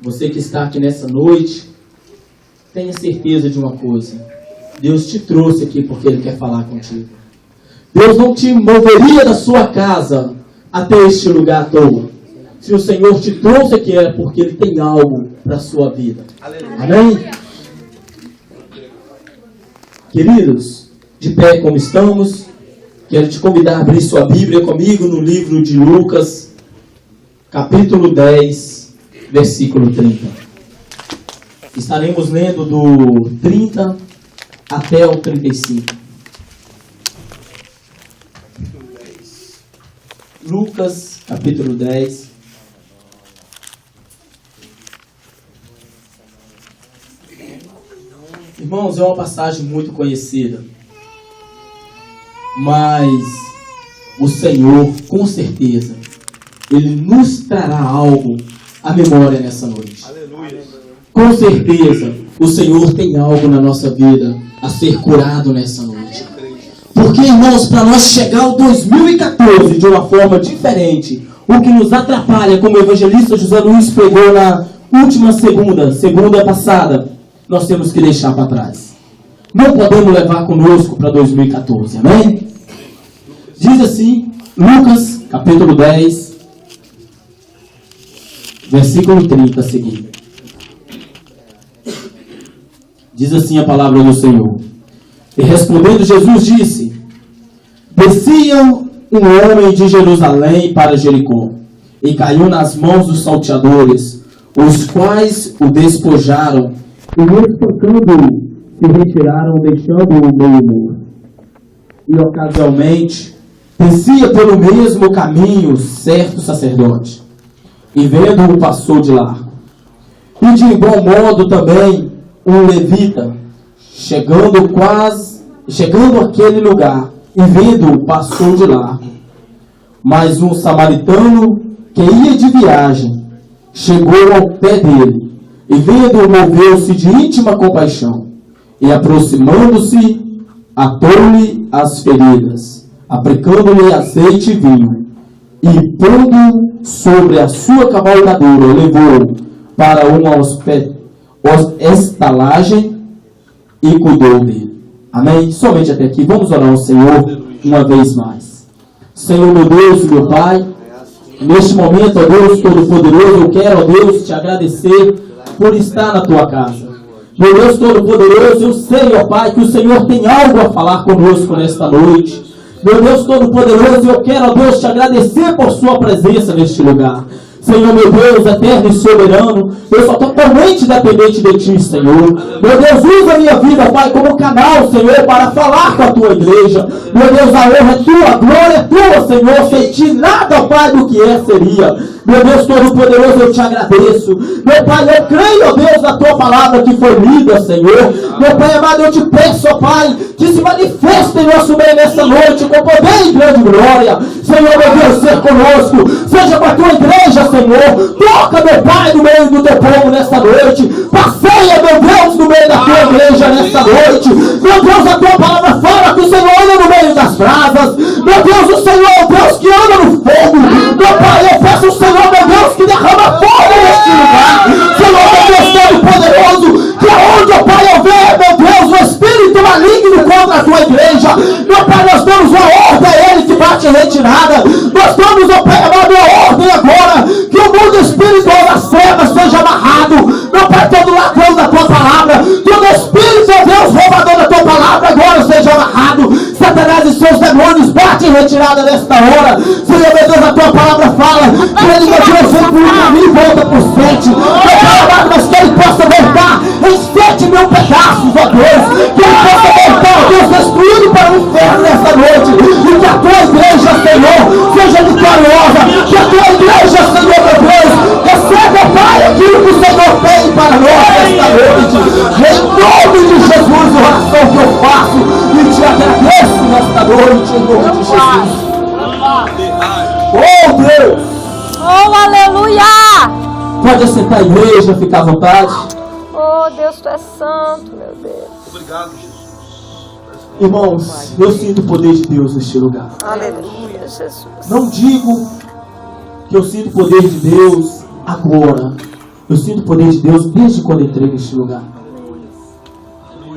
Você que está aqui nessa noite, tenha certeza de uma coisa. Deus te trouxe aqui porque Ele quer falar contigo. Deus não te moveria da sua casa até este lugar à toa. Se o Senhor te trouxe aqui é porque Ele tem algo para a sua vida. Amém? Queridos, de pé como estamos, quero te convidar a abrir sua Bíblia comigo no livro de Lucas, capítulo 10, versículo 30. Estaremos lendo do 30 até o 35. Lucas, capítulo 10. Irmãos, é uma passagem muito conhecida. Mas o Senhor, com certeza, Ele nos trará algo à memória nessa noite. Aleluia. Com certeza, o Senhor tem algo na nossa vida a ser curado nessa noite. Porque, irmãos, para nós chegar ao 2014 de uma forma diferente, o que nos atrapalha, como o evangelista José Luiz pregou na última segunda passada, nós temos que deixar para trás. Não podemos levar conosco para 2014, amém? Diz assim, Lucas, capítulo 10, versículo 30 a seguir. Diz assim a palavra do Senhor. E respondendo Jesus disse: descia um homem de Jerusalém para Jericó, e caiu nas mãos dos salteadores, os quais o despojaram, e espancando-o, se retiraram, deixando-o meio morto. E ocasionalmente descia pelo mesmo caminho certo sacerdote, e vendo-o passou de lá. E de igual modo também um levita, chegando àquele lugar, e vendo-o passou de lá. Mas um samaritano que ia de viagem chegou ao pé dele, e vendo-o moveu-se de íntima compaixão, e aproximando-se, atou-lhe as feridas, aplicando-lhe azeite e vinho, e pondo sobre a sua cavalgadura, levou-o para uma estalagem e cuidou dele. Amém? Somente até aqui. Vamos orar ao Senhor uma vez mais. Senhor, meu Deus e meu Pai, neste momento, ó Deus Todo-Poderoso, eu quero, ó Deus, te agradecer por estar na tua casa. Meu Deus Todo-Poderoso, eu sei, ó Pai, que o Senhor tem algo a falar conosco nesta noite. Meu Deus Todo-Poderoso, eu quero, ó Deus, te agradecer por sua presença neste lugar. Senhor, meu Deus, eterno e soberano, eu sou totalmente dependente de Ti, Senhor. Meu Deus, usa a minha vida, Pai, como canal, Senhor, para falar com a Tua igreja. Meu Deus, a honra é Tua, a glória é Tua, Senhor. Sem Ti nada, Pai, do que seria. Meu Deus Todo-Poderoso, eu Te agradeço. Meu Pai, eu creio, ó Deus, na Tua palavra que foi lida, Senhor. Meu Pai amado, eu Te peço, ó Pai, que se manifeste em nosso meio nessa noite, com poder e grande glória. Senhor, meu Deus, ser conosco. Seja com a Tua igreja, Senhor. Toca, meu Pai, no meio do Teu povo nesta noite. Passeia, meu Deus, no meio da Tua igreja nesta noite. Meu Deus, a Tua palavra fala que o Senhor anda no meio das brasas. Meu Deus, o Senhor é o Deus que anda no fogo. Meu Pai, eu peço ao Senhor, meu Deus, que derrama fogo neste lugar. Senhor, meu Deus Todo-Poderoso, que aonde, ó Pai, houver, meu Deus, o Espírito maligno contra a Tua igreja. Meu Pai, nós damos uma ordem a ele que bate em retirada. Nós damos, ó Pai amado, uma ordem agora, que o mundo espiritual das trevas seja amarrado. Meu Pai, todo ladrão da Tua palavra, todo espírito, ó Deus, roubador da Tua palavra, agora seja amarrado. Satanás e seus demônios, bate em retirada nesta hora. Senhor, meu Deus, a Tua palavra fala que ele, meu Deus, vem por um caminho e volta por 7. Meu Pai amado, mas que ele possa voltar em 7.000 pedaços, ó Deus. Que ele possa voltar, ó Deus, destruído para o inferno nesta noite. E que a Tua igreja, Senhor, seja vitoriosa. Que a Tua igreja, Senhor, meu Deus, receba, Pai, aquilo que o Senhor tem para nós nesta noite. Em nome de Jesus, oração que eu faço e te agradeço nesta noite, em nome de Jesus. Oh, Deus! Oh, aleluia! Pode assentar a igreja, ficar à vontade. Oh, Deus, Tu és santo, meu Deus. Obrigado, Jesus. Irmãos, eu sinto o poder de Deus neste lugar. Aleluia, Jesus. Não digo que eu sinto o poder de Deus agora, Eu sinto o poder de Deus desde quando entrei neste lugar.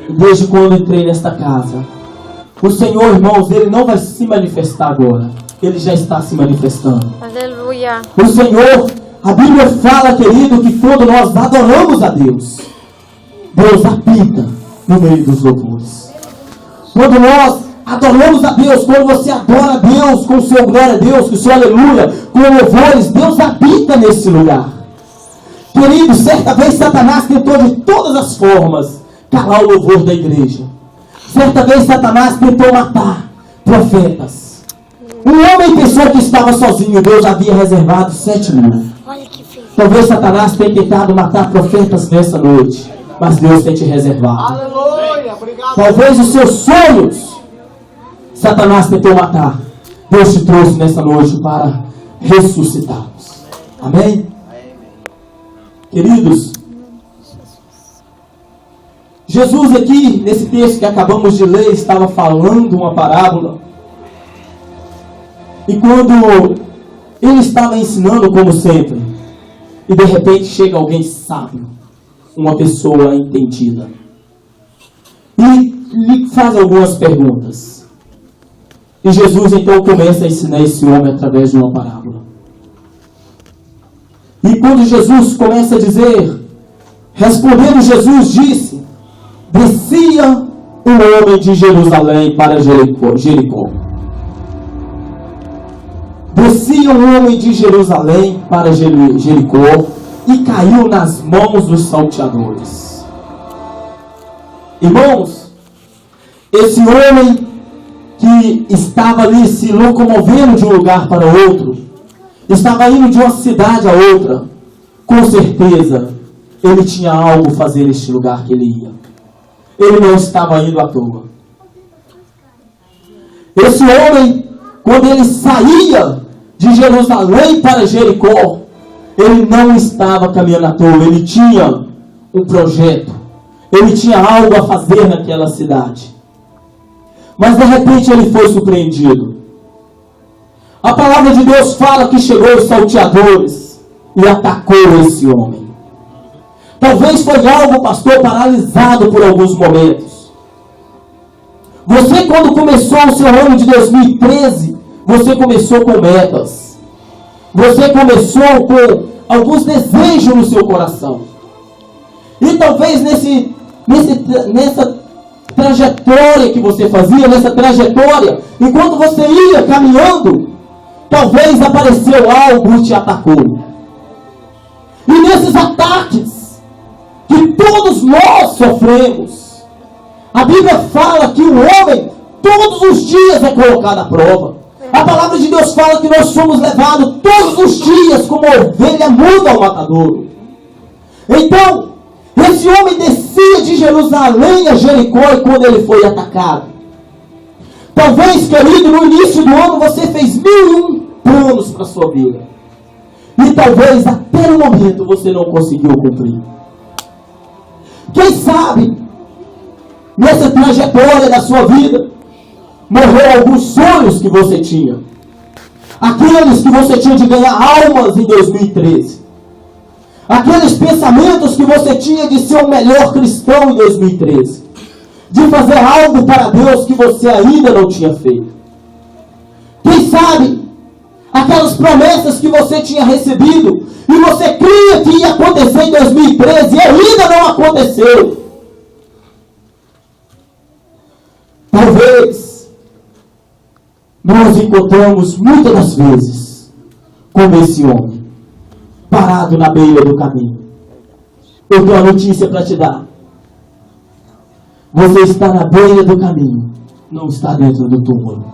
Desde quando entrei nesta casa. O Senhor, irmãos, Ele não vai se manifestar agora. Ele já está se manifestando. Aleluia. O Senhor, a Bíblia fala, querido, que quando nós adoramos a Deus, Deus habita no meio dos louvores. Quando nós adoramos a Deus, quando você adora a Deus com o seu glória a Deus, com o seu aleluia, com louvores, Deus habita nesse lugar. Querido, certa vez Satanás tentou de todas as formas calar o louvor da igreja. Certa vez Satanás tentou matar profetas. Um homem pensou que estava sozinho. Deus havia reservado 7.000. Talvez Satanás tenha tentado matar profetas nessa noite, mas Deus tem te reservado. Aleluia, obrigado. Talvez os seus sonhos Satanás tentou matar. Deus te trouxe nessa noite para ressuscitá-los. Amém? Queridos, Jesus aqui, nesse texto que acabamos de ler, estava falando uma parábola. E quando ele estava ensinando, como sempre, e de repente chega alguém sábio, uma pessoa entendida, e lhe faz algumas perguntas. E Jesus então começa a ensinar esse homem através de uma parábola. E quando Jesus começa a dizer, respondendo Jesus disse, descia um homem de Jerusalém para Jericó. Descia um homem de Jerusalém para Jericó e caiu nas mãos dos salteadores. Irmãos, esse homem que estava ali se locomovendo de um lugar para outro, estava indo de uma cidade a outra, com certeza ele tinha algo a fazer neste lugar que ele ia. Ele não estava indo à toa. Esse homem, quando ele saía de Jerusalém para Jericó, ele não estava caminhando à toa. Ele tinha um projeto. Ele tinha algo a fazer naquela cidade. Mas de repente ele foi surpreendido. A palavra de Deus fala que chegou os salteadores e atacou esse homem. Talvez foi algo, pastor, paralisado por alguns momentos. Você, quando começou o seu ano de 2013, você começou com metas. Você começou com alguns desejos no seu coração. E talvez nessa trajetória que você fazia, nessa trajetória, enquanto você ia caminhando, talvez apareceu algo e te atacou. E nesses ataques, que todos nós sofremos, a Bíblia fala que o homem todos os dias é colocado à prova. A palavra de Deus fala que nós somos levados todos os dias como ovelha muda ao matadouro. Então, esse homem descia de Jerusalém a Jericó e quando ele foi atacado. Talvez, querido, no início do ano você fez 1001 planos para a sua vida. E talvez até o momento você não conseguiu cumprir. Quem sabe, nessa trajetória da sua vida, morreu alguns sonhos que você tinha. Aqueles que você tinha de ganhar almas em 2013. Aqueles pensamentos que você tinha de ser o melhor cristão em 2013. De fazer algo para Deus que você ainda não tinha feito. Quem sabe, aquelas promessas que você tinha recebido e você cria que ia acontecer em 2013 e ainda não aconteceu. Talvez nós encontramos muitas das vezes como esse homem, parado na beira do caminho. Eu tenho uma notícia para te dar. Você está na beira do caminho, não está dentro do túmulo.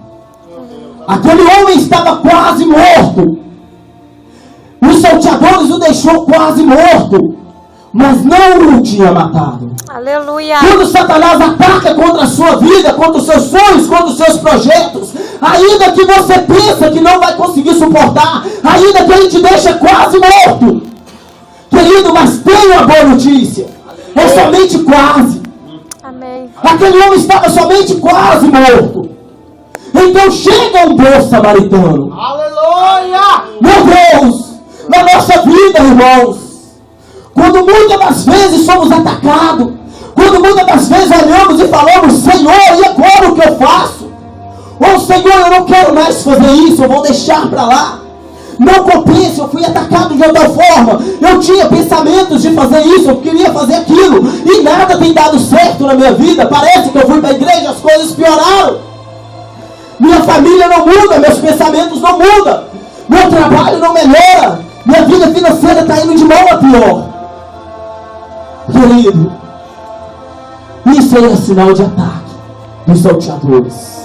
Aquele homem estava quase morto. Os salteadores o deixou quase morto, mas não o tinha matado. Aleluia. Quando Satanás ataca contra a sua vida, contra os seus sonhos, contra os seus projetos, ainda que você pensa que não vai conseguir suportar, ainda que ele te deixa quase morto, querido, mas tem uma boa notícia. É somente quase. Amém. Aquele homem estava somente quase morto. Então chega um bom samaritano. Aleluia! Meu Deus, na nossa vida, irmãos, Quando muitas das vezes somos atacados, quando muitas das vezes olhamos e falamos: Senhor, e agora o que eu faço? Ou Senhor, eu não quero mais fazer isso, eu vou deixar para lá. Não compensa, eu fui atacado de outra forma. Eu tinha pensamentos de fazer isso, eu queria fazer aquilo, e nada tem dado certo na minha vida. Parece que eu fui para a igreja, as coisas pioraram. Minha família não muda, meus pensamentos não mudam, meu trabalho não melhora, minha vida financeira está indo de mal a pior. Querido, isso aí é sinal de ataque dos salteadores.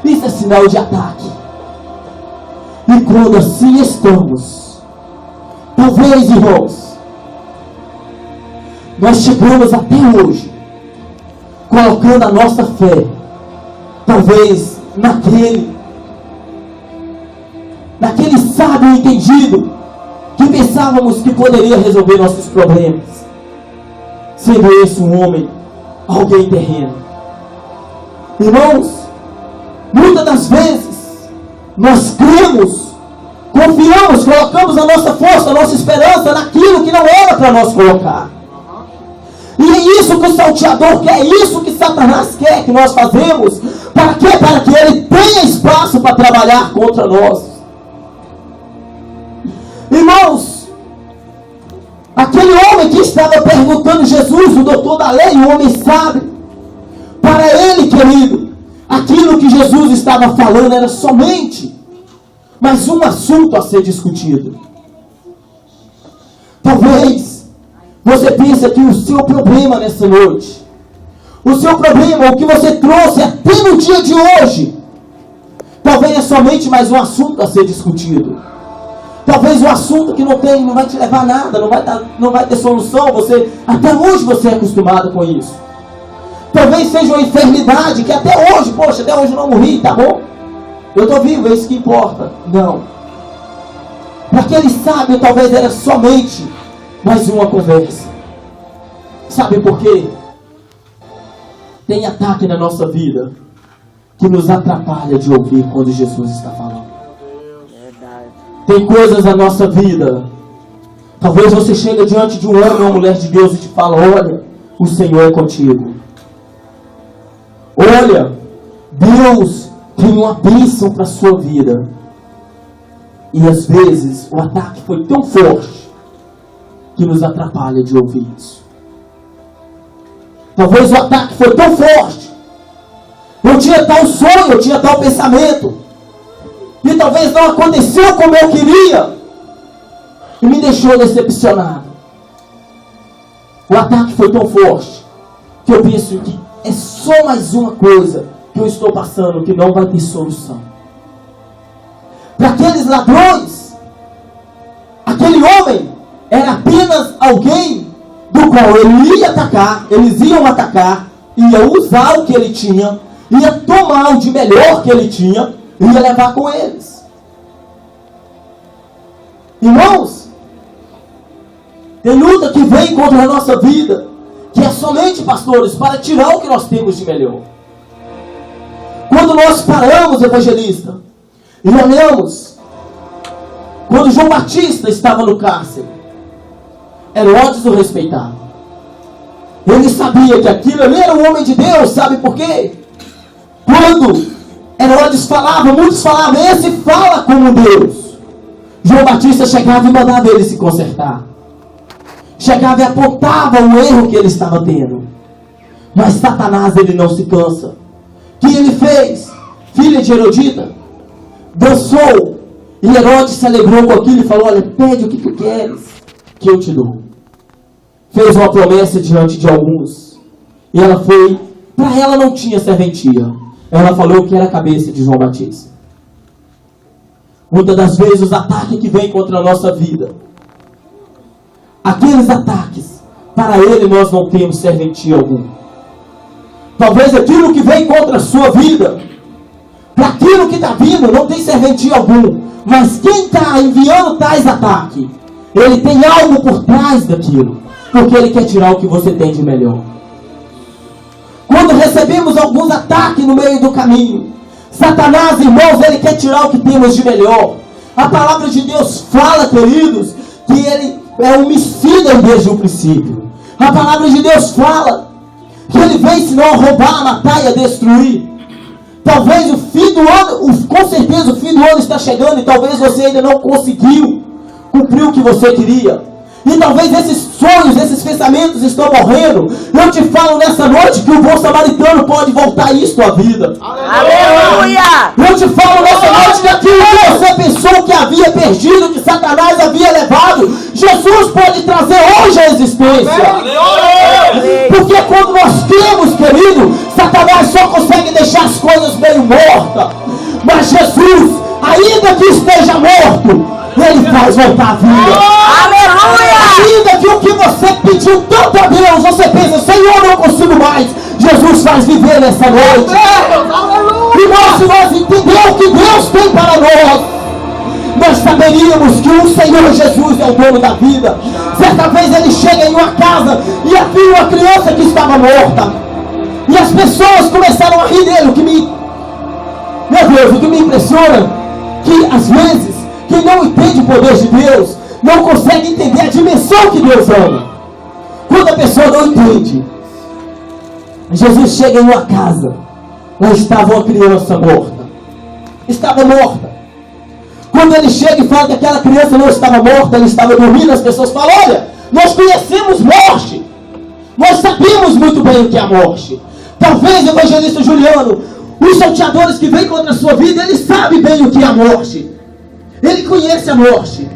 Isso é sinal de ataque. E quando assim estamos, talvez, irmãos, nós chegamos até hoje, colocando a nossa fé, talvez naquele sábio entendido, que pensávamos que poderia resolver nossos problemas, sendo esse um homem, alguém terreno. Irmãos, muitas das vezes, nós cremos, confiamos, colocamos a nossa força, a nossa esperança naquilo que não era para nós colocar. E é isso que o salteador quer, é isso que Satanás quer que nós fazemos. Para quê? Para que ele tenha espaço para trabalhar contra nós. Irmãos, aquele homem que estava perguntando Jesus, o doutor da lei, o homem sabe, para ele, querido, aquilo que Jesus estava falando era somente mais um assunto a ser discutido. Talvez você pense que o seu problema nessa noite, o seu problema, o que você trouxe até no dia de hoje, talvez é somente mais um assunto a ser discutido. Talvez um assunto que não vai te levar a nada, não vai ter solução. Até hoje você é acostumado com isso. Talvez seja uma enfermidade que até hoje, poxa, até hoje eu não morri, tá bom? Eu estou vivo, é isso que importa. Não. Para aquele sábio, talvez era somente mais uma conversa. Sabe por quê? Tem ataque na nossa vida que nos atrapalha de ouvir quando Jesus está falando. Tem coisas na nossa vida. Talvez você chegue diante de um homem ou uma mulher de Deus e te fala: olha, o Senhor é contigo. Olha, Deus tem uma bênção para a sua vida. E às vezes o ataque foi tão forte que nos atrapalha de ouvir isso. Talvez o ataque foi tão forte. Eu tinha tal sonho, eu tinha tal pensamento, e talvez não aconteceu como eu queria, e me deixou decepcionado. O ataque foi tão forte que eu penso que é só mais uma coisa que eu estou passando que não vai ter solução. Para aqueles ladrões, aquele homem era apenas alguém do qual eles iam atacar, ia usar o que ele tinha, ia tomar o de melhor que ele tinha, e ia levar com eles. Irmãos, tem luta que vem contra a nossa vida, que é somente, pastores, para tirar o que nós temos de melhor. Quando nós paramos, evangelista, e olhamos, quando João Batista estava no cárcere, Herodes o respeitava. Ele sabia que aquilo ali era um homem de Deus. Sabe por quê? Quando Herodes falava, muitos falavam: esse fala como Deus. João Batista chegava e mandava ele se consertar. Chegava e apontava o erro que ele estava tendo. Mas Satanás, ele não se cansa. O que ele fez? Filha de Herodita, dançou. E Herodes se alegrou com aquilo e falou: olha, pede o que tu queres, que eu te dou. Fez uma promessa diante de alguns. E ela foi, para ela não tinha serventia. Ela falou que era a cabeça de João Batista. Muitas das vezes os ataques que vêm contra a nossa vida, aqueles ataques, para ele nós não temos serventia algum. Talvez aquilo que vem contra a sua vida, para aquilo que está vindo, não tem serventia algum. Mas quem está enviando tais ataques, ele tem algo por trás daquilo, porque ele quer tirar o que você tem de melhor. Quando recebemos alguns ataques no meio do caminho, Satanás, irmãos, ele quer tirar o que temos de melhor. A palavra de Deus fala, queridos, que é homicida desde o princípio. A palavra de Deus fala que ele vem senão a roubar, a matar e a destruir. Talvez o fim do ano, com certeza o fim do ano está chegando e talvez você ainda não conseguiu cumprir o que você queria. E talvez esses sonhos, esses pensamentos estão morrendo. Eu te falo nessa noite que o bom samaritano pode voltar isto à vida. Aleluia! Eu te falo nessa noite que aquilo que você pensou que havia perdido, que Satanás havia levado, Jesus pode trazer hoje à existência. Porque quando nós cremos, querido, Satanás só consegue deixar as coisas meio mortas. Mas Jesus, ainda que esteja morto, ele faz voltar a vida. Aleluia! Ainda que o que você pediu tanto a Deus, você pensa, Senhor, não consigo mais. Jesus faz viver nessa noite. E se nós entendemos o que Deus tem para nós saberíamos que o Senhor Jesus é o dono da vida. Certa vez ele chega em uma casa e havia uma criança que estava morta. E as pessoas começaram a rir dele. Meu Deus, o que me impressiona que às vezes quem não entende o poder de Deus não consegue entender a dimensão que Deus ama. Quando a pessoa não entende, Jesus chega em uma casa, lá estava uma criança morta. Estava morta. Quando ele chega e fala que aquela criança não estava morta, ela estava dormindo, as pessoas falam, olha, nós conhecemos morte. Nós sabemos muito bem o que é a morte. Talvez o evangelista Juliano, os salteadores que vêm contra a sua vida, ele sabe bem o que é a morte. Ele conhece a morte.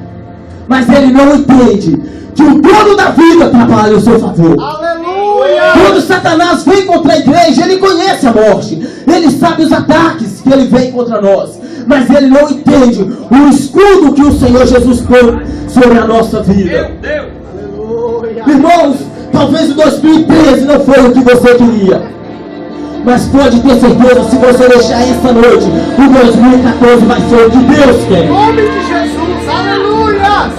Mas ele não entende que o dono da vida trabalha ao seu favor. Aleluia! Quando Satanás vem contra a igreja, ele conhece a morte. Ele sabe os ataques que ele vem contra nós. Mas ele não entende o escudo que o Senhor Jesus põe sobre a nossa vida. Aleluia! Irmãos, talvez o 2013 não foi o que você queria. Mas pode ter certeza, se você deixar essa noite, o 2014 vai ser o que Deus quer. Em nome de Jesus, aleluia!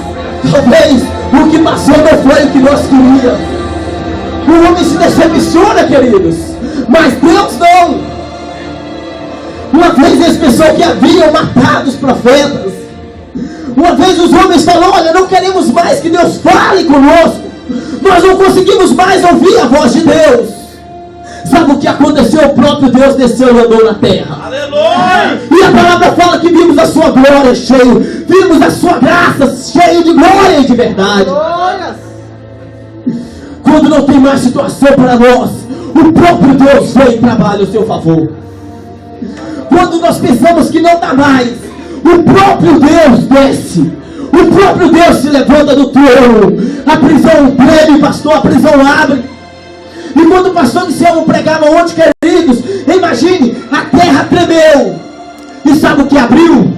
Talvez o que passou não foi o que nós queríamos. O homem se decepciona, queridos, mas Deus não. Uma vez eles pensaram que haviam matado os profetas. Uma vez os homens falaram, olha, não queremos mais que Deus fale conosco. Nós não conseguimos mais ouvir a voz de Deus. Sabe o que aconteceu? O próprio Deus desceu e andou na terra. Aleluia! E a palavra fala que vimos a sua glória cheia. Vimos a sua graça cheia de glória e de verdade. Aleluia! Quando não tem mais situação para nós, o próprio Deus vem e trabalha ao seu favor. Quando nós pensamos que não dá mais, o próprio Deus desce. O próprio Deus se levanta do trono. A prisão treme, pastor, a prisão abre. E quando o pastor Anselmo pregava onde, queridos, imagine, a terra tremeu. E sabe o que abriu?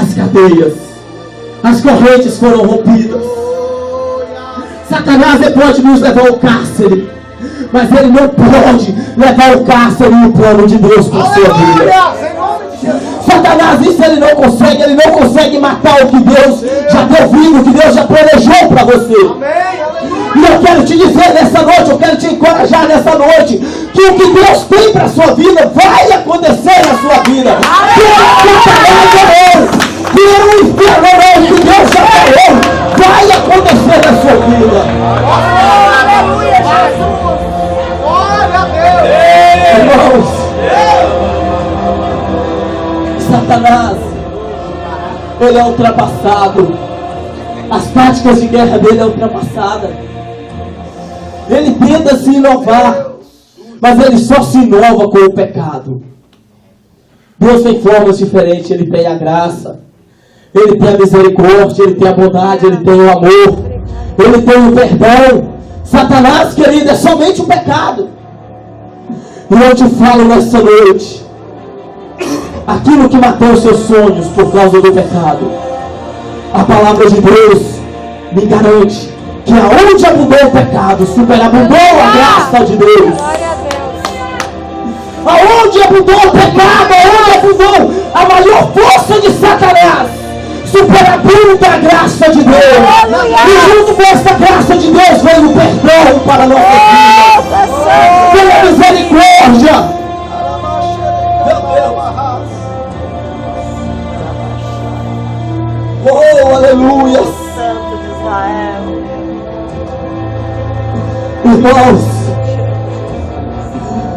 As cadeias. As correntes foram rompidas. Satanás pode nos levar ao cárcere, mas ele não pode levar o cárcere e o plano de Deus para a sua vida. Satanás, isso ele não consegue matar o que Deus já deu vindo, o que Deus já planejou para você. E eu quero te dizer nessa noite, eu quero te encorajar nessa noite, que o que Deus tem para a sua vida vai acontecer na sua vida. Que o inferno não, que Deus já falou, vai acontecer na sua vida. Aleluia, Jesus! Glória a Deus! Irmãos, Satanás, ele é ultrapassado. As táticas de guerra dele é ultrapassada. Ele tenta se inovar, mas ele só se inova com o pecado. Deus tem formas diferentes. Ele tem a graça, ele tem a misericórdia, ele tem a bondade, ele tem o amor, ele tem o perdão. Satanás, querido, é somente o pecado. E eu te falo nessa noite, aquilo que matou os seus sonhos por causa do pecado, a palavra de Deus me garante que aonde abundou o pecado, superabundou a graça de Deus. Aonde abundou o pecado, aonde abundou a maior força de Satanás, superabunda a graça de Deus. E junto com essa graça de Deus vem o perdão para a nossa vida. Vem a misericórdia. Oh, aleluia. Santo de Israel. Irmãos,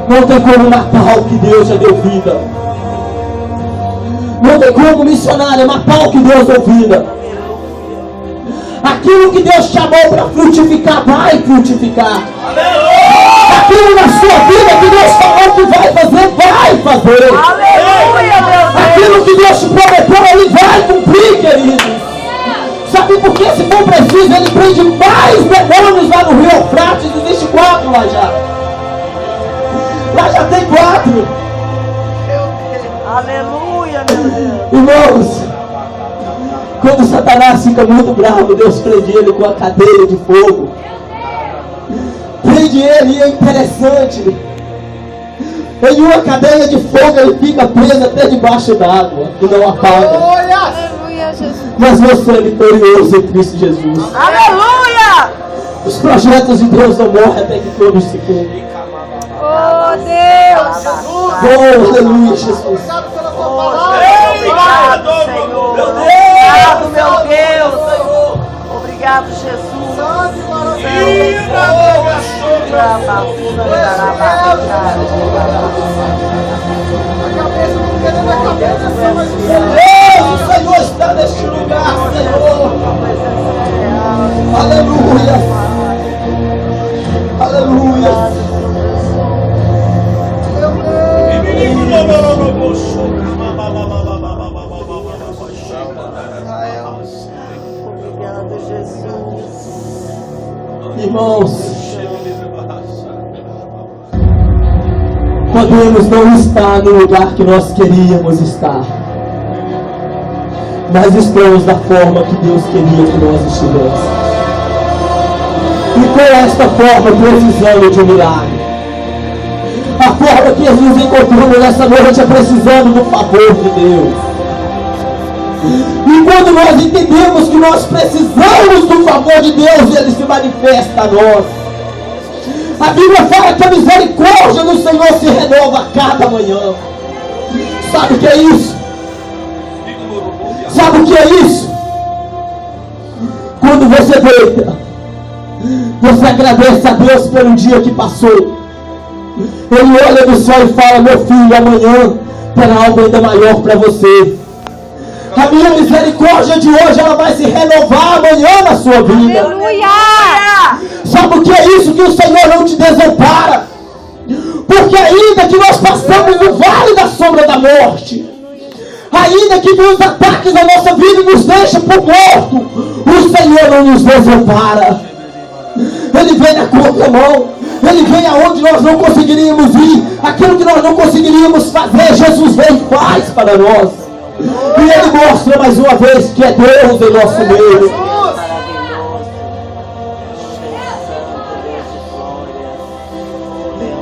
não tem como matar o que Deus já deu vida. Não tem como, missionária, matar o que Deus deu vida. Aquilo que Deus chamou para frutificar, vai frutificar. Aquilo na sua vida que Deus falou que vai fazer, vai fazer. Aleluia, meu Deus. Aquilo que Deus te prometeu, Ele vai cumprir, queridos. Sabe por quê? Se for preciso, Ele prende mais demônios lá no Rio Eufrates. Existe 4 lá já. Lá já tem 4. Aleluia, meu Deus. Irmãos, quando Satanás fica muito bravo, Deus prende ele com a cadeia de fogo. Prende ele, e é interessante. Em uma cadeia de fogo ele fica preso até debaixo d'água e não apaga. Aleluia, Jesus. Mas você é vitorioso em Cristo Jesus. Aleluia. Os projetos de Deus não morrem até que todos se cumprem. Oh, Deus. Oh, aleluia, Jesus. Obrigado, Senhor. Obrigado, meu Deus. Obrigado, Jesus. Deus, o Senhor está neste lugar, Senhor. Aleluia. Aleluia. Obrigado, Jesus. Irmãos, podemos não estar no lugar que nós queríamos estar, mas estamos da forma que Deus queria que nós estivéssemos. E com esta forma precisando de um milagre. A forma que nos encontramos nessa noite é precisando do favor de Deus. E quando nós entendemos que nós precisamos do favor de Deus, Ele se manifesta a nós. A Bíblia fala que a misericórdia do Senhor se renova a cada manhã. Sabe o que é isso? Sabe o que é isso? Quando você deita, você agradece a Deus pelo dia que passou. Ele olha do céu e fala: meu filho, amanhã terá algo ainda maior para você. A minha misericórdia de hoje, ela vai se renovar amanhã na sua vida. Aleluia. Sabe o que é isso? Que o Senhor não te desampara. Porque ainda que nós passamos no vale da sombra da morte, ainda que os ataques da nossa vida nos deixem por morto, o Senhor não nos desampara. Ele vem na contramão. Ele vem aonde nós não conseguiríamos ir. Aquilo que nós não conseguiríamos fazer, Jesus vem e faz para nós. E Ele mostra mais uma vez que é Deus em nosso meio.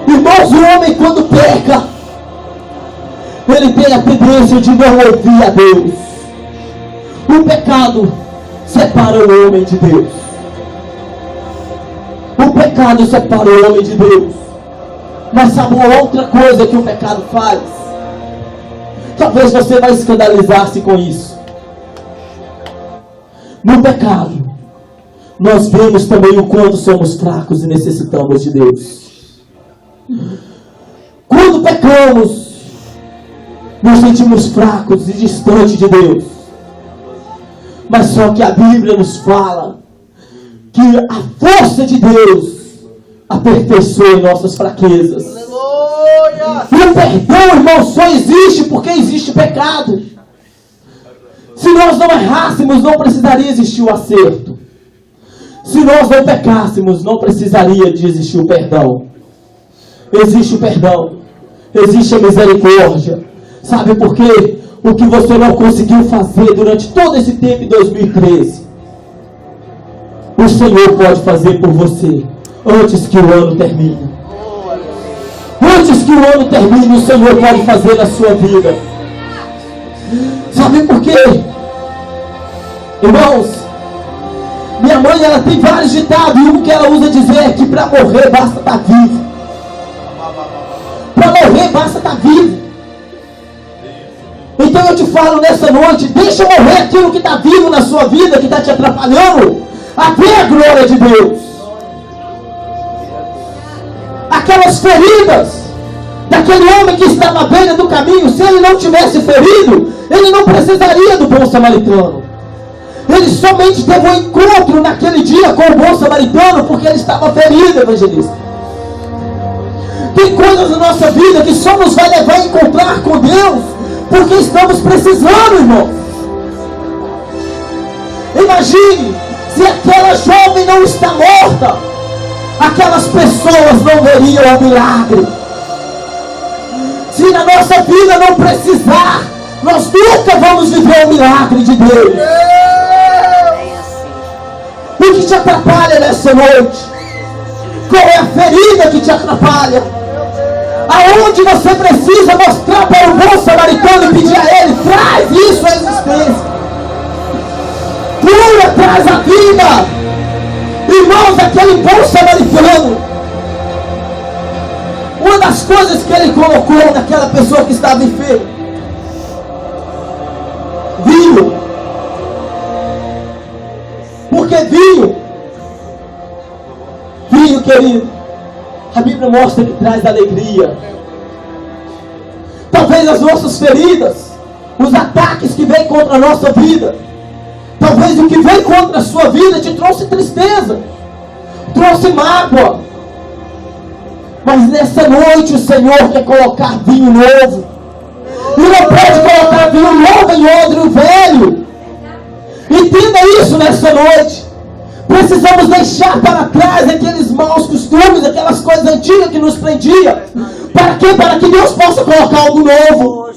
Irmãos, o homem quando peca, ele tem a tendência de não ouvir a Deus. O pecado separa o homem de Deus. O pecado separa o homem de Deus. Mas sabe uma outra coisa que o pecado faz? Talvez você vai escandalizar-se com isso. No pecado, nós vemos também o quanto somos fracos e necessitamos de Deus. Quando pecamos, nos sentimos fracos e distantes de Deus. Mas só que a Bíblia nos fala que a força de Deus aperfeiçoa nossas fraquezas. Aleluia. E o perdão, irmão, só existe porque existe pecado. Se nós não errássemos, não precisaria existir o acerto. Se nós não pecássemos, não precisaria de existir o perdão. Existe o perdão. Existe a misericórdia. Sabe por quê? O que você não conseguiu fazer durante todo esse tempo em 2013, o Senhor pode fazer por você antes que o ano termine. Antes que o ano termine, o Senhor pode fazer na sua vida. Sabe por quê? Irmãos, minha mãe, ela tem vários ditados, e um que ela usa dizer é que para morrer basta estar vivo. Para morrer basta estar vivo. Então eu te falo nessa noite, deixa morrer aquilo que está vivo na sua vida, que está te atrapalhando. até a glória de Deus. Aquelas feridas daquele homem que estava à beira do caminho, se ele não tivesse ferido, ele não precisaria do bom samaritano. Ele somente teve um encontro naquele dia com o bom samaritano porque ele estava ferido, evangelista. Tem coisas na nossa vida que só nos vai levar a encontrar com Deus porque estamos precisando, irmão. Imagine se aquela jovem não está morta, aquelas pessoas não veriam o milagre. Se na nossa vida não precisar, nós nunca vamos viver o milagre de Deus. O que te atrapalha nessa noite? Qual é a ferida que te atrapalha? Aonde você precisa mostrar para o bom samaritano e pedir a ele, traz isso à existência. Cura, traz a vida. Irmãos, aquele bom samaritano, uma das coisas que ele colocou naquela pessoa que estava enferma, vinho. Porque vinho, querido, a Bíblia mostra que traz alegria. Talvez as nossas feridas, os ataques que vêm contra a nossa vida, talvez o que vem contra a sua vida te trouxe tristeza, trouxe mágoa. Mas nessa noite o Senhor quer colocar vinho novo. E não pode colocar vinho novo em odre velho. Entenda isso nessa noite. Precisamos deixar para trás aqueles maus costumes, aquelas coisas antigas que nos prendiam. Para quê? Para que Deus possa colocar algo novo.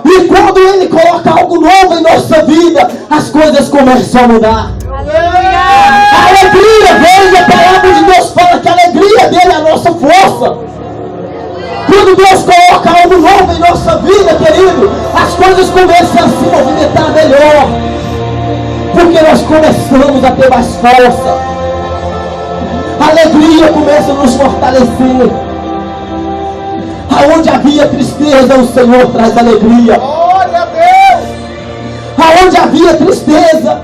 E quando Ele coloca algo novo em nossa vida, as coisas começam a mudar. A alegria vem, a palavra de Deus fala que a alegria dele é a nossa força. Quando Deus coloca algo novo em nossa vida, querido, as coisas começam a se movimentar melhor. Porque nós começamos a ter mais força. A alegria começa a nos fortalecer. Aonde havia tristeza, o Senhor traz alegria. Glória a Deus! Aonde havia tristeza,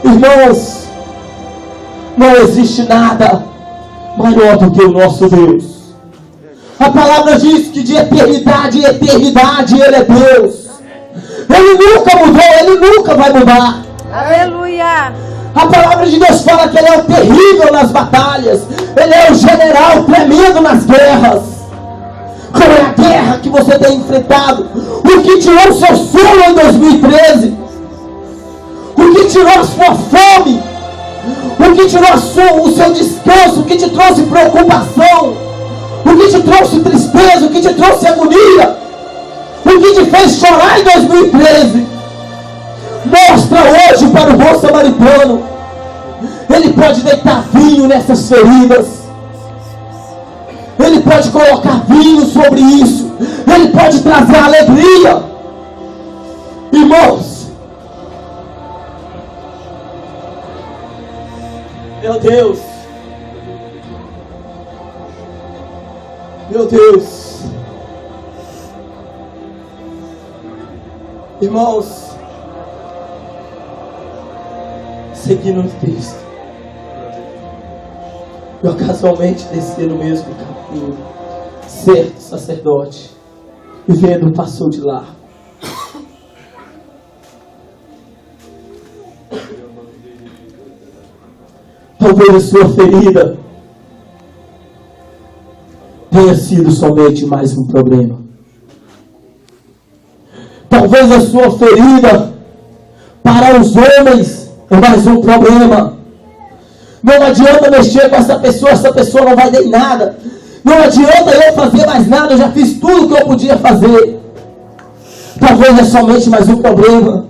irmãos, não existe nada maior do que o nosso Deus. A palavra diz que de eternidade em eternidade Ele é Deus. Ele nunca mudou, Ele nunca vai mudar. Aleluia! A palavra de Deus fala que Ele é o terrível nas batalhas. Ele é o general tremendo nas guerras. Qual é a guerra que você tem enfrentado? O que tirou o seu sono em 2013? O que tirou a sua fome? O que tirou o seu descanso? O que te trouxe preocupação? O que te trouxe tristeza? O que te trouxe agonia? O que te fez chorar em 2013? Mostra hoje para o bom samaritano. Ele pode deitar vinho nessas feridas. Ele pode colocar vinho sobre isso. Ele pode trazer alegria. Irmãos, meu Deus, meu Deus, irmãos, seguindo o texto, e ocasionalmente descer no mesmo caminho, certo sacerdote, e vendo passou de lá. Talvez a sua ferida tenha sido somente mais um problema. Talvez a sua ferida para os homens é mais um problema. Não adianta mexer com essa pessoa não vai dar em nada. Não adianta eu fazer mais nada, eu já fiz tudo que eu podia fazer. Talvez é somente mais um problema.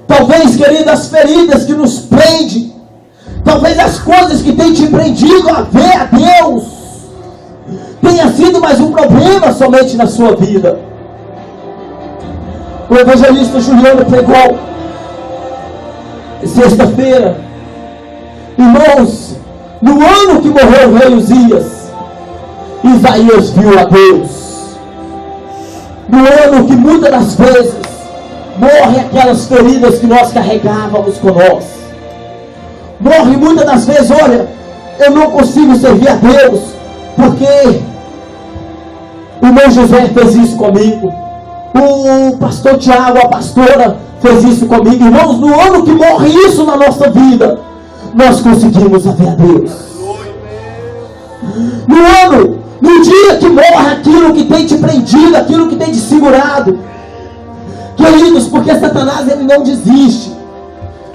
Talvez, querido, as feridas que nos prendem, talvez as coisas que têm te prendido a ver a Deus, tenha sido mais um problema somente na sua vida. O evangelista Juliano pregou sexta-feira, irmãos, no ano que morreu o rei Uzias, Isaías viu a Deus. No ano que muitas das vezes Morre aquelas feridas que nós carregávamos com nós. Morre muitas das vezes, olha, eu não consigo servir a Deus, porque o meu José fez isso comigo. O pastor Tiago, a pastora, fez isso comigo. Irmãos, no ano que morre isso na nossa vida, nós conseguimos ver a Deus. No dia que morre aquilo que tem te prendido, aquilo que tem te segurado. Queridos, porque Satanás, ele não desiste.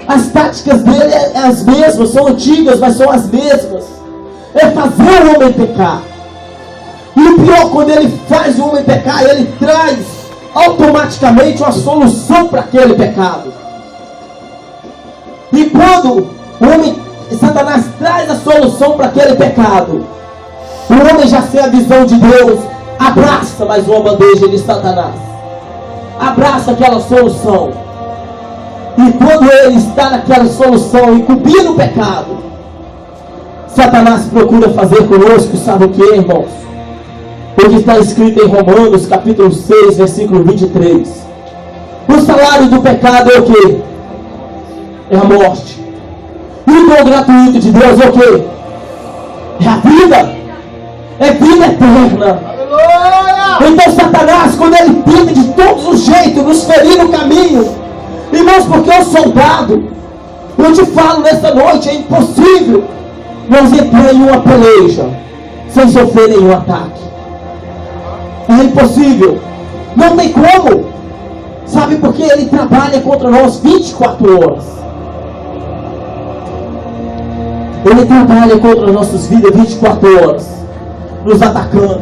As táticas dele é as mesmas, são antigas, mas são as mesmas. É fazer o homem pecar. E o pior, quando ele faz o homem pecar, ele traz automaticamente uma solução para aquele pecado. E quando Satanás traz a solução para aquele pecado, o homem já sem a visão de Deus, abraça mais uma bandeja de Satanás. Abraça aquela solução. E quando ele está naquela solução, encobrindo o pecado, Satanás procura fazer conosco, sabe o que, irmãos? O que está escrito em Romanos, capítulo 6, versículo 23. O salário do pecado é o quê? É a morte. E o dom gratuito de Deus é o quê? É a vida. É vida eterna. Aleluia! Então Satanás, quando ele tenta de todos os jeitos nos ferir no caminho, irmãos, porque o soldado, eu te falo nessa noite, é impossível nós entrar em uma peleja sem sofrer nenhum ataque. É impossível. Não tem como. Sabe por quê? Ele trabalha contra nós 24 horas. Ele trabalha contra as nossas vidas 24 horas. Nos atacando.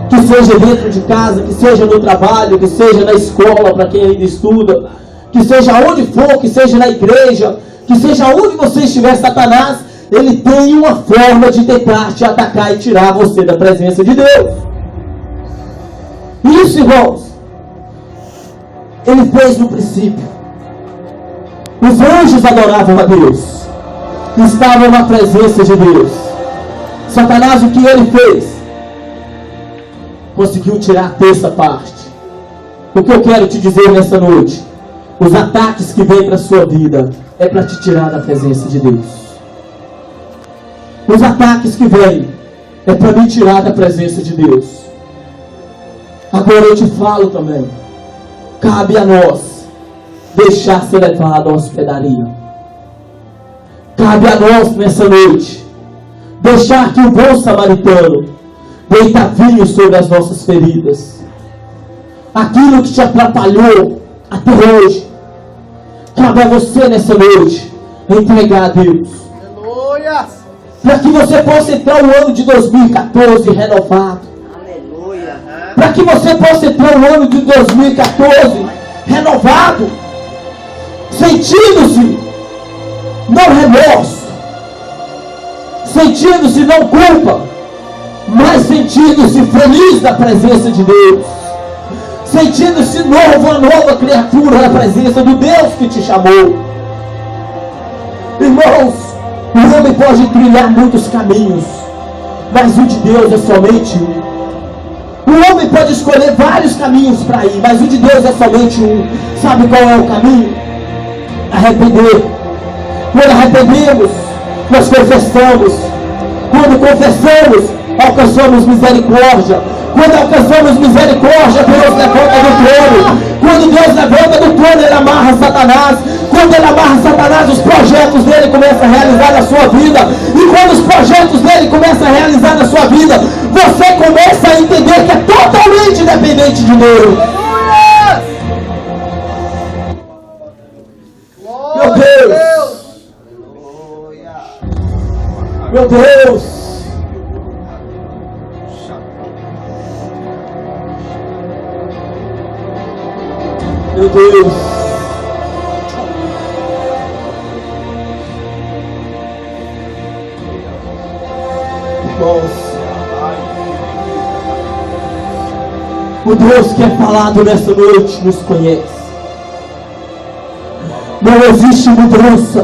Que seja dentro de casa, que seja no trabalho, que seja na escola, para quem ainda estuda. Que seja onde for, que seja na igreja, que seja onde você estiver, Satanás, ele tem uma forma de tentar te atacar e tirar você da presença de Deus. Isso, irmãos, ele fez no princípio. Os anjos adoravam a Deus, estavam na presença de Deus. Satanás, o que ele fez? Conseguiu tirar a terça parte. O que eu quero te dizer nessa noite? Os ataques que vêm para a sua vida é para te tirar da presença de Deus. Os ataques que vêm é para me tirar da presença de Deus. Agora eu te falo também, cabe a nós deixar ser levado à hospedaria. Cabe a nós nessa noite deixar que o bom samaritano deita vinho sobre as nossas feridas. Aquilo que te atrapalhou até hoje, cabe a você nessa noite entregar a Deus. Aleluia! Para que você possa entrar o ano de 2014 renovado. Para que você possa entrar o ano de 2014 renovado, sentindo-se não remorso, sentindo-se não culpa, mas sentindo-se feliz na presença de Deus, sentindo-se novo, uma nova criatura na presença do Deus que te chamou. Irmãos, o homem pode trilhar muitos caminhos, mas o de Deus é somente um. O homem pode escolher vários caminhos para ir, mas o de Deus é somente um. Sabe qual é o caminho? Arrepender. Quando arrependemos, nós confessamos. Quando confessamos, alcançamos misericórdia. Quando alcançamos misericórdia, Deus levanta do trono. Quando Deus levanta do trono, Ele amarra Satanás. Quando Ele amarra Satanás, os projetos dele começam a realizar na sua vida. E quando os projetos dele começam a realizar na sua vida, você começa a entender que é totalmente dependente de Deus. Meu Deus! Meu Deus! Meu Deus! Irmãos, o Deus que é falado nessa noite nos conhece. Não existe mudança.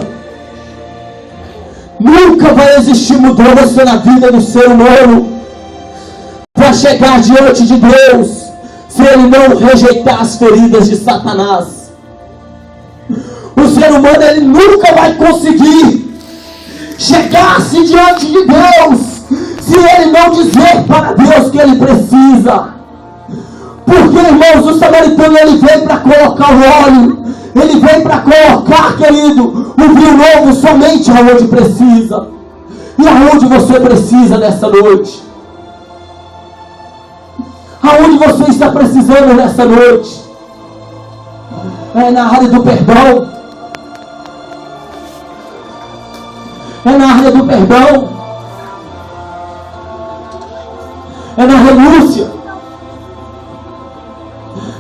Nunca vai existir mudança na vida do ser humano para chegar diante de Deus, se ele não rejeitar as feridas de Satanás. ser humano ele nunca vai conseguir chegar-se diante de Deus se ele não dizer para Deus que ele precisa. Porque, irmãos, o samaritano ele veio para colocar o óleo, ele veio para colocar, querido, o vinho novo somente aonde precisa. E aonde você precisa nessa noite? Aonde você está precisando nessa noite? É na área do perdão. É na área do perdão. É na renúncia.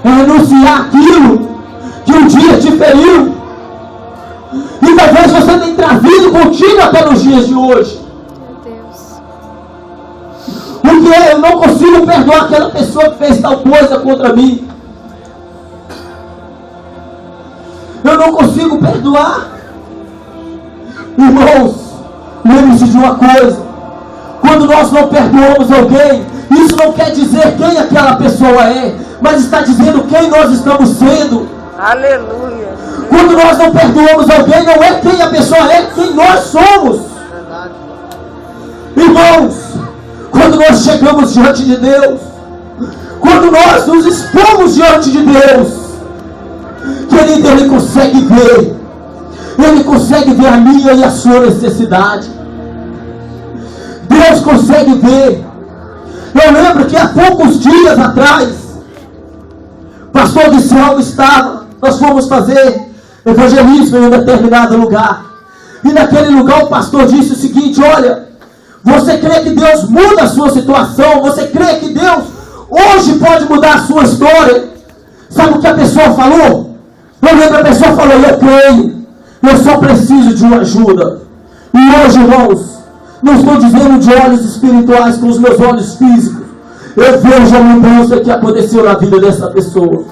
É renunciar aquilo que um dia te feriu. E talvez você tenha trazido contigo até nos dias de hoje. Porque eu não consigo perdoar aquela pessoa que fez tal coisa contra mim. Eu não consigo perdoar. Irmãos, lembre-se de uma coisa. Quando nós não perdoamos alguém, isso não quer dizer quem aquela pessoa é, mas está dizendo quem nós estamos sendo. Aleluia. Quando nós não perdoamos alguém, não é quem a pessoa é, quem nós somos. Irmãos, quando nós chegamos diante de Deus, quando nós nos expomos diante de Deus, querido, Ele consegue ver a minha e a sua necessidade. Deus consegue ver. Eu lembro que há poucos dias atrás, pastor Guilherme estava, nós fomos fazer evangelismo em um determinado lugar, e naquele lugar o pastor disse o seguinte: olha, você crê que Deus muda a sua situação? Você crê que Deus hoje pode mudar a sua história? Sabe o que a pessoa falou? Eu lembro, a pessoa falou: eu creio, eu só preciso de uma ajuda. E hoje, irmãos, não estou dizendo de olhos espirituais, com os meus olhos físicos, eu vejo a mudança que aconteceu na vida dessa pessoa.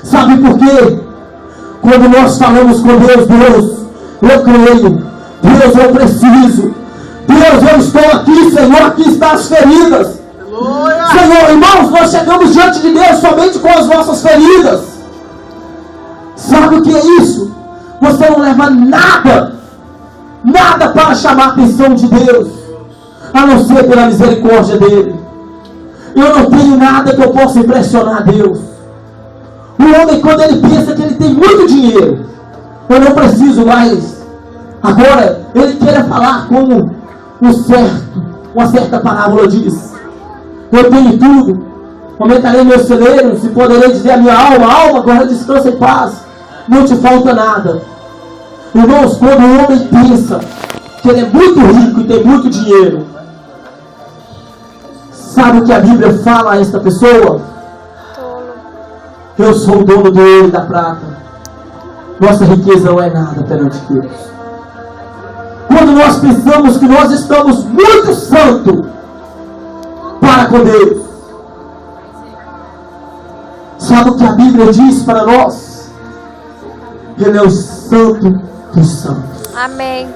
Sabe por quê? Quando nós falamos com Deus: Deus, eu creio, Deus, eu preciso, Deus, eu estou aqui, Senhor, aqui estão as feridas. Aleluia. Senhor, irmãos, nós chegamos diante de Deus somente com as nossas feridas. Sabe o que é isso? Você não leva nada para chamar a atenção de Deus, a não ser pela misericórdia dele. Eu não tenho nada que eu possa impressionar Deus. O homem, quando ele pensa que ele tem muito dinheiro, eu não preciso mais. Agora, ele quer falar como uma certa parábola diz: eu tenho tudo, aumentarei meus celeiros, e poderei dizer a minha alma: alma, agora descansa em paz, não te falta nada. Irmãos, quando o homem pensa que ele é muito rico e tem muito dinheiro, sabe o que a Bíblia fala a esta pessoa? Eu sou o dono do ouro e da prata. Nossa riqueza não é nada perante Deus. Quando nós pensamos que nós estamos muito santos para com Deus, sabe o que a Bíblia diz para nós? Ele é o santo dos santos. Amém.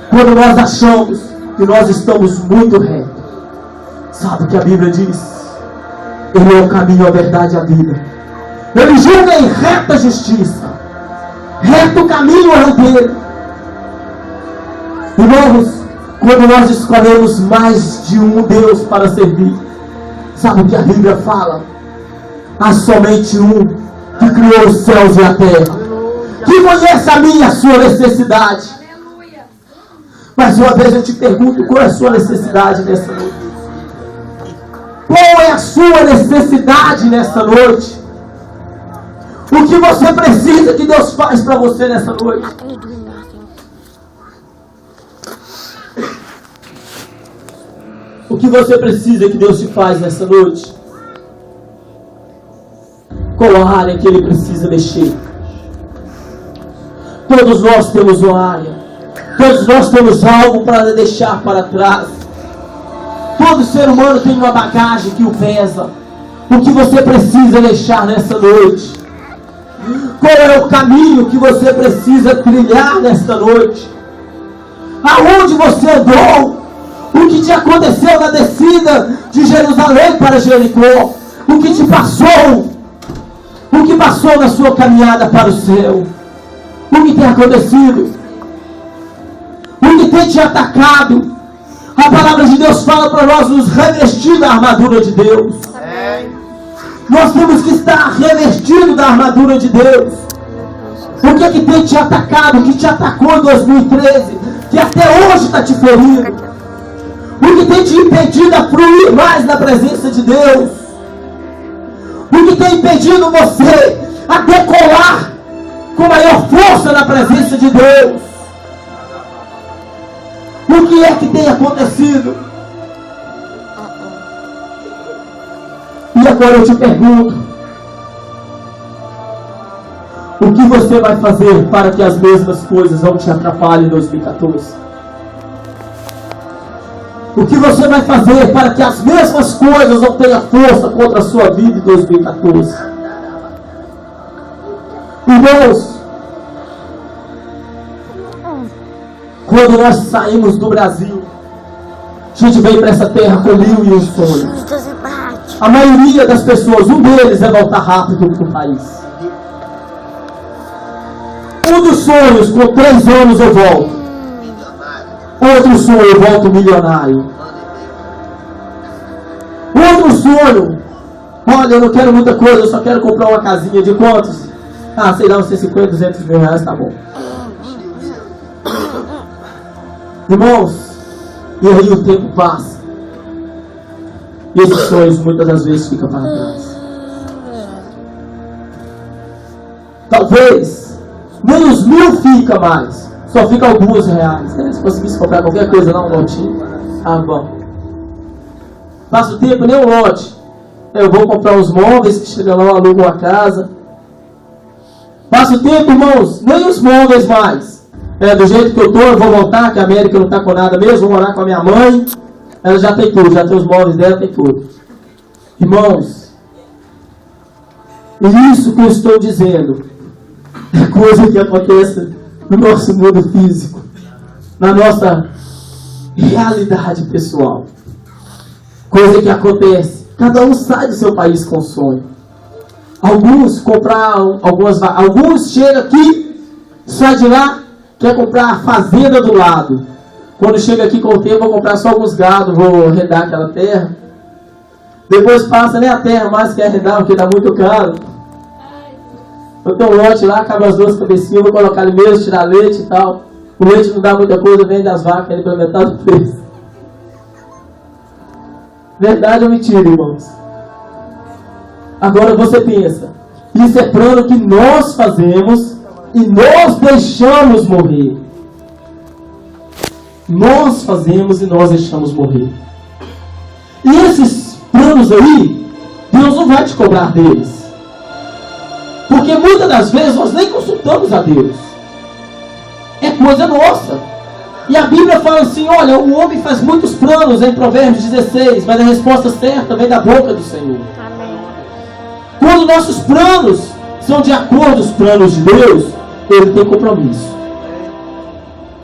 Quando nós achamos que nós estamos muito retos, sabe o que a Bíblia diz? Ele é o caminho, a verdade e a vida. Ele julga em reta justiça. Reto caminho é o dele. Irmãos, quando nós escolhemos mais de um Deus para servir, sabe o que a Bíblia fala? Há somente um que criou os céus e a terra, que conhece a minha e a sua necessidade. Mas uma vez eu te pergunto: qual é a sua necessidade nessa noite? Qual é a sua necessidade nessa noite? O que você precisa que Deus faz para você nessa noite? O que você precisa que Deus te faz nessa noite? Qual a área que Ele precisa mexer? Todos nós temos uma área. Todos nós temos algo para deixar para trás. Todo ser humano tem uma bagagem que o pesa. O que você precisa deixar nessa noite? Qual é o caminho que você precisa trilhar nesta noite? Aonde você andou? O que te aconteceu na descida de Jerusalém para Jericó? O que te passou? O que passou na sua caminhada para o céu? O que tem acontecido? O que tem te atacado? A palavra de Deus fala para nós nos revestir da armadura de Deus. Nós temos que estar revestidos da armadura de Deus. O que é que tem te atacado? O que te atacou em 2013? Que até hoje está te ferindo? O que tem te impedido a fluir mais na presença de Deus? O que tem impedido você a decolar com maior força na presença de Deus? O que é que tem acontecido? E agora eu te pergunto: o que você vai fazer para que as mesmas coisas não te atrapalhem em 2014? O que você vai fazer para que as mesmas coisas não tenham força contra a sua vida em 2014? Irmãos, quando nós saímos do Brasil, a gente veio para essa terra com 1.001 sonhos. A maioria das pessoas, um deles é voltar rápido para o país. Um dos sonhos, com 3 anos eu volto. Outro sonho, eu volto milionário. Outro sonho, olha, eu não quero muita coisa, eu só quero comprar uma casinha de quantos? Ah, sei lá, uns 150, 200 mil reais, tá bom. Irmãos, e aí o tempo passa. E esses sonhos muitas das vezes ficam para trás. Talvez nem os 1.000 fica mais. Só fica alguns reais. Né? Se conseguisse comprar qualquer coisa, não, um lotinho. Ah, bom. Passa o tempo, nem um lote. Eu vou comprar uns móveis que chegam lá, eu alugo uma casa. Passa o tempo, irmãos, nem os móveis mais. Do jeito que eu vou voltar, que a América não está com nada mesmo, vou morar com a minha mãe. Ela já tem tudo, já tem os móveis dela, tem tudo. Irmãos, isso que eu estou dizendo é coisa que acontece no nosso mundo físico, na nossa realidade pessoal. Coisa que acontece. Cada um sai do seu país com sonho. Alguns compraram, alguns chegam aqui, sai de lá, quer comprar a fazenda do lado. Quando chega aqui com o tempo, vou comprar só alguns gados, vou arrendar aquela terra. Depois passa nem a terra mais que arrendar, porque dá muito caro. Eu tenho um lote lá, acaba as 2 cabecinhas, vou colocar ali mesmo, tirar leite e tal. O leite não dá muita coisa, vende as vacas ali pela metade do preço. Verdade ou mentira, irmãos? Agora você pensa, isso é plano que nós fazemos e nós deixamos morrer. Nós fazemos e nós deixamos morrer. E esses planos aí, Deus não vai te cobrar deles. Porque muitas das vezes nós nem consultamos a Deus. É coisa nossa. E a Bíblia fala assim, olha, o homem faz muitos planos em Provérbios 16, mas a resposta certa vem da boca do Senhor. Amém. Quando nossos planos são de acordo com os planos de Deus, Ele tem compromisso.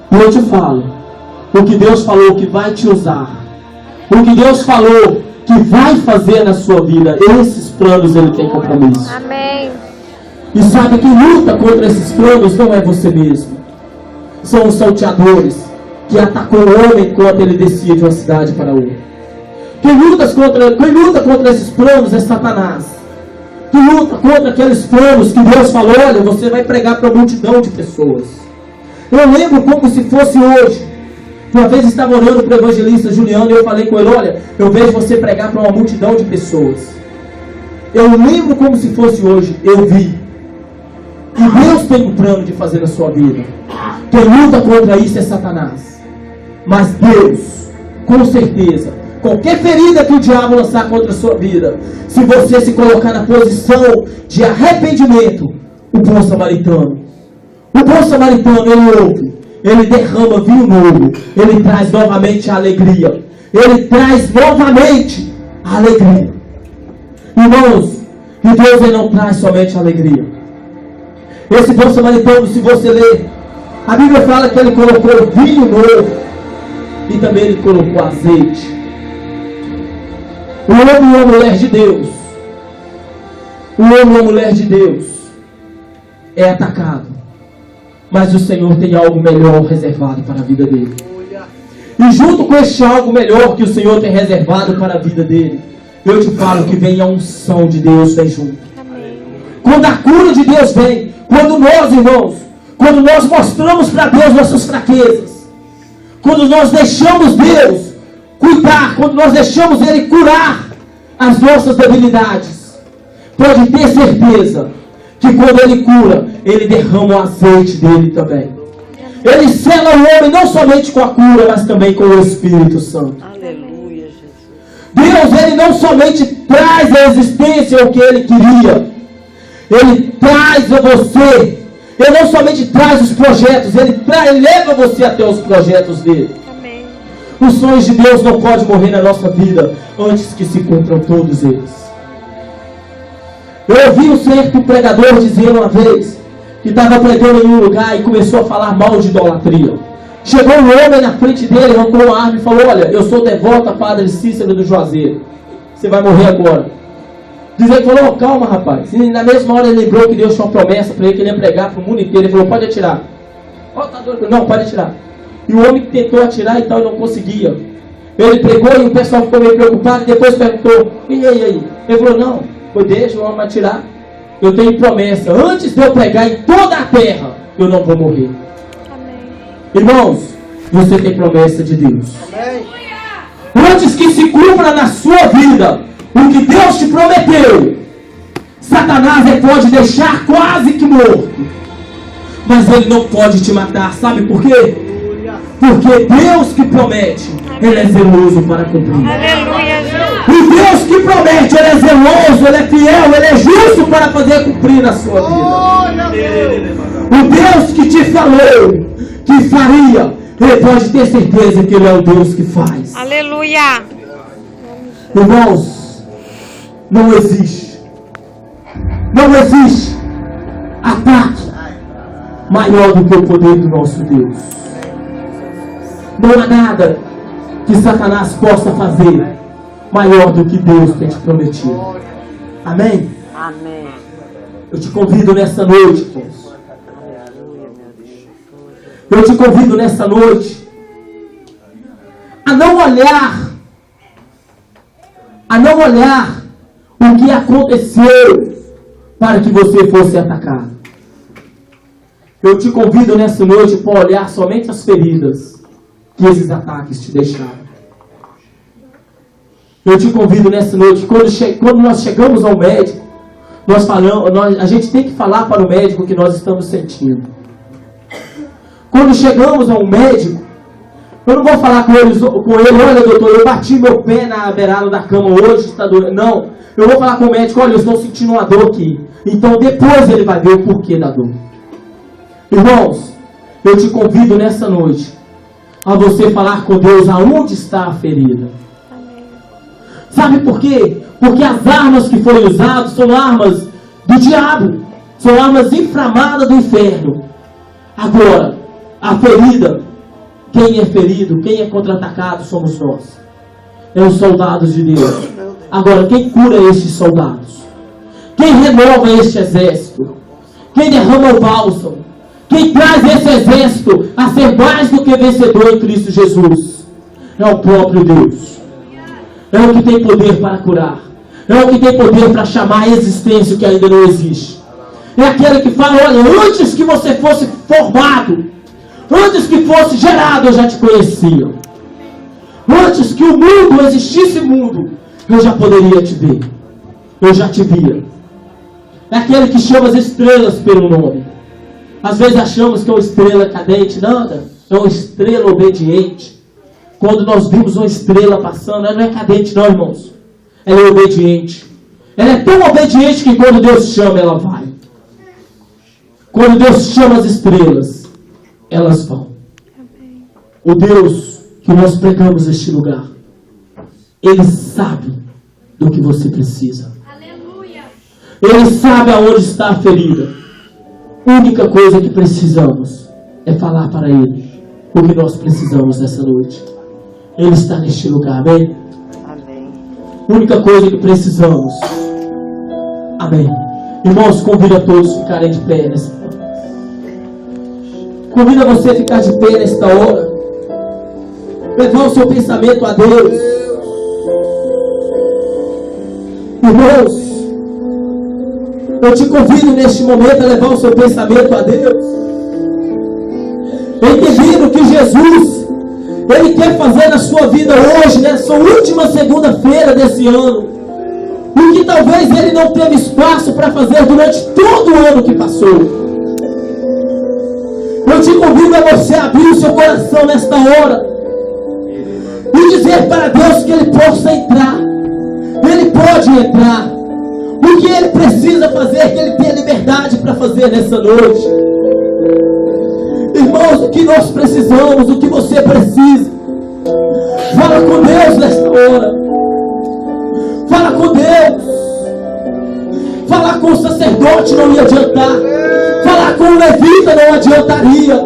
E eu te falo, o que Deus falou que vai te usar, o que Deus falou que vai fazer na sua vida, esses planos Ele tem compromisso. Amém. E sabe que luta contra esses planos não é você mesmo. São os salteadores que atacou o homem enquanto ele descia de uma cidade para outra. Quem luta contra esses planos é Satanás. Que luta contra aqueles planos que Deus falou, olha, você vai pregar para uma multidão de pessoas. Eu lembro como se fosse hoje. Uma vez estava orando para o evangelista Juliano e eu falei com ele, olha, eu vejo você pregar para uma multidão de pessoas. Eu lembro como se fosse hoje, eu vi. E Deus tem um plano de fazer na sua vida. Quem luta contra isso é Satanás. Mas Deus, com certeza, qualquer ferida que o diabo lançar contra a sua vida, se você se colocar na posição de arrependimento, o bom samaritano, ele ouve, ele derrama vinho novo, ele traz novamente a alegria, ele traz novamente a alegria. Irmãos, e Deus ele não traz somente a alegria. Esse bom samaritano, se você ler, a Bíblia fala que ele colocou vinho novo e também ele colocou azeite. O homem e a mulher de Deus, o homem ou a mulher de Deus é atacado, mas o Senhor tem algo melhor reservado para a vida dele. E junto com este algo melhor que o Senhor tem reservado para a vida dele, eu te falo que vem a unção de Deus, vem junto. Quando a cura de Deus vem, quando nós, irmãos, quando nós mostramos para Deus nossas fraquezas, quando nós deixamos Deus cuidar, quando nós deixamos Ele curar as nossas debilidades, pode ter certeza que quando Ele cura, Ele derrama o azeite dele também. Ele sela o homem não somente com a cura, mas também com o Espírito Santo. Aleluia, Jesus. Deus, Ele não somente traz à existência o que Ele queria, Ele traz a você. Ele não somente traz os projetos, Ele leva você até os projetos dele. Amém. Os sonhos de Deus não podem morrer na nossa vida antes que se cumpram todos eles. Eu ouvi um certo pregador dizer uma vez que estava pregando em um lugar e começou a falar mal de idolatria. Chegou um homem na frente dele, arrancou uma arma e falou: olha, eu sou devoto a Padre Cícero do Juazeiro, você vai morrer agora. Diz ele, falou: calma, rapaz. E na mesma hora ele lembrou que Deus tinha uma promessa para ele, que ele ia pregar para o mundo inteiro. Ele falou: pode atirar. Tá doido? Não, pode atirar. E o homem tentou atirar e tal, e não conseguia. Ele pregou e o pessoal ficou meio preocupado, e depois perguntou: e aí? Ele falou: não, foi deixa o homem atirar. Eu tenho promessa, antes de eu pregar em toda a terra, eu não vou morrer. Amém. Irmãos, você tem promessa de Deus. Amém. Antes que se cumpra na sua vida o que Deus te prometeu, Satanás pode deixar quase que morto, mas ele não pode te matar. Sabe por quê? Porque Deus que promete, Ele é zeloso para cumprir. Aleluia, Jesus. O Deus que promete, Ele é zeloso, Ele é fiel, Ele é justo para fazer cumprir na sua vida. O Deus que te falou que faria, Ele pode ter certeza que Ele é o Deus que faz. Aleluia. Irmãos, não existe ataque maior do que o poder do nosso Deus. Não há nada que Satanás possa fazer maior do que Deus tem te prometido. Amém? Amém. Eu te convido nessa noite, irmãos. Aleluia, meu Deus. Eu te convido nessa noite a não olhar o que aconteceu para que você fosse atacado. Eu te convido nessa noite para olhar somente as feridas que esses ataques te deixaram. Eu te convido nessa noite, quando nós chegamos ao médico, a gente tem que falar para o médico o que nós estamos sentindo. Quando chegamos ao médico, eu não vou falar com ele: olha, doutor, eu bati meu pé na beirada da cama hoje, está doendo. Não, eu vou falar com o médico: olha, eu estou sentindo uma dor aqui. Então depois ele vai ver o porquê da dor. Irmãos, eu te convido nessa noite a você falar com Deus aonde está a ferida. Amém. Sabe por quê? Porque as armas que foram usadas são armas do diabo, são armas inflamadas do inferno. Agora, a ferida, quem é ferido, quem é contra-atacado somos nós. É os soldados de Deus. Agora, quem cura estes soldados? Quem renova este exército? Quem derrama o bálsamo? Quem traz esse exército a ser mais do que vencedor em Cristo Jesus? É o próprio Deus. É o que tem poder para curar. É o que tem poder para chamar a existência o que ainda não existe. É aquele que fala: olha, antes que você fosse formado, antes que fosse gerado, eu já te conhecia. Antes que o mundo existisse mundo, eu já poderia te ver. Eu já te via. É aquele que chama as estrelas pelo nome. Às vezes achamos que é uma estrela cadente. Nada. É uma estrela obediente. Quando nós vimos uma estrela passando, ela não é cadente não, irmãos. Ela é obediente. Ela é tão obediente que quando Deus chama, ela vai. Quando Deus chama as estrelas, elas vão. O Deus que nós pregamos neste lugar, Ele sabe do que você precisa. Aleluia. Ele sabe aonde está a ferida. A única coisa que precisamos é falar para Ele o que nós precisamos nessa noite. Ele está neste lugar, amém? Amém. A única coisa que precisamos, Amém. Irmãos, convido a todos a ficarem de pé nessa hora. Convido você a ficar de pé nesta hora. Levar o seu pensamento a Deus. Irmãos, eu te convido neste momento a levar o seu pensamento a Deus. Entendendo que Jesus, Ele quer fazer na sua vida hoje, nessa última segunda-feira desse ano, o que talvez Ele não teve espaço para fazer durante todo o ano que passou. Eu te convido a você abrir o seu coração nesta hora e dizer para Deus que Ele possa entrar. Ele pode entrar. O que Ele precisa fazer, que Ele tenha liberdade para fazer nessa noite. Irmãos, o que nós precisamos, o que você precisa, fala com Deus nesta hora. Fala com Deus. Falar com o sacerdote não ia adiantar. Falar com o levita não adiantaria.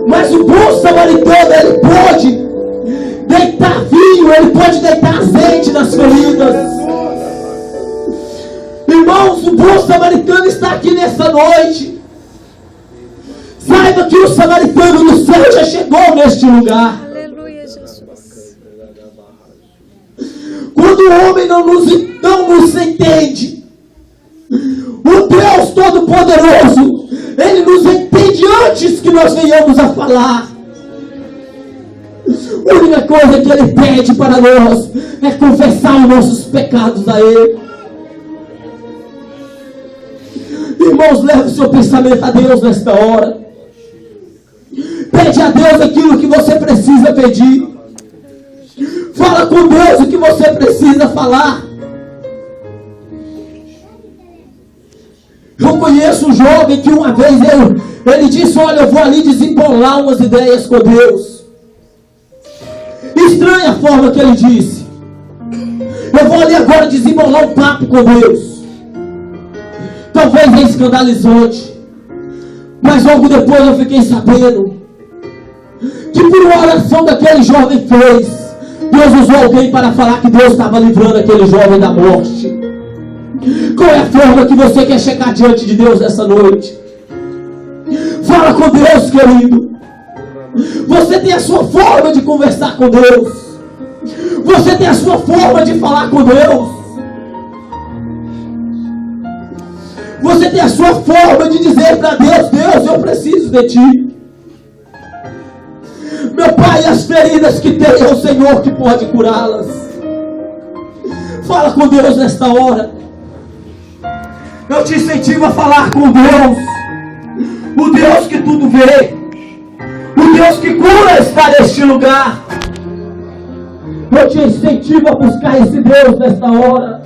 Mas o bom samaritano, ele pode deitar vinho, ele pode deitar azeite nas feridas. Irmãos, o bom samaritano está aqui nessa noite. Saiba que o samaritano do céu já chegou neste lugar. Aleluia, Jesus. Quando o homem não nos entende, o Deus Todo-Poderoso, Ele nos entende antes que nós venhamos a falar. A única coisa que Ele pede para nós é confessar os nossos pecados a Ele. Irmãos, leve o seu pensamento a Deus nesta hora. Pede a Deus aquilo que você precisa pedir. Fala com Deus o que você precisa falar. Eu conheço um jovem que uma vez ele disse: olha, eu vou ali desembolar umas ideias com Deus. Estranha a forma que ele disse. Eu vou ali agora desembolar um papo com Deus. Talvez é escandalizante, mas logo depois eu fiquei sabendo que por uma oração daquele jovem fez, Deus usou alguém para falar que Deus estava livrando aquele jovem da morte. Qual é a forma que você quer chegar diante de Deus essa noite? Fala com Deus, querido. Você tem a sua forma de conversar com Deus. Você tem a sua forma de falar com Deus. Você tem a sua forma de dizer para Deus: Deus, eu preciso de Ti. Meu Pai, as feridas que tem é o Senhor que pode curá-las. Fala com Deus nesta hora. Eu te incentivo a falar com Deus. O Deus que tudo vê. O Deus que cura está neste lugar. Eu te incentivo a buscar esse Deus nesta hora.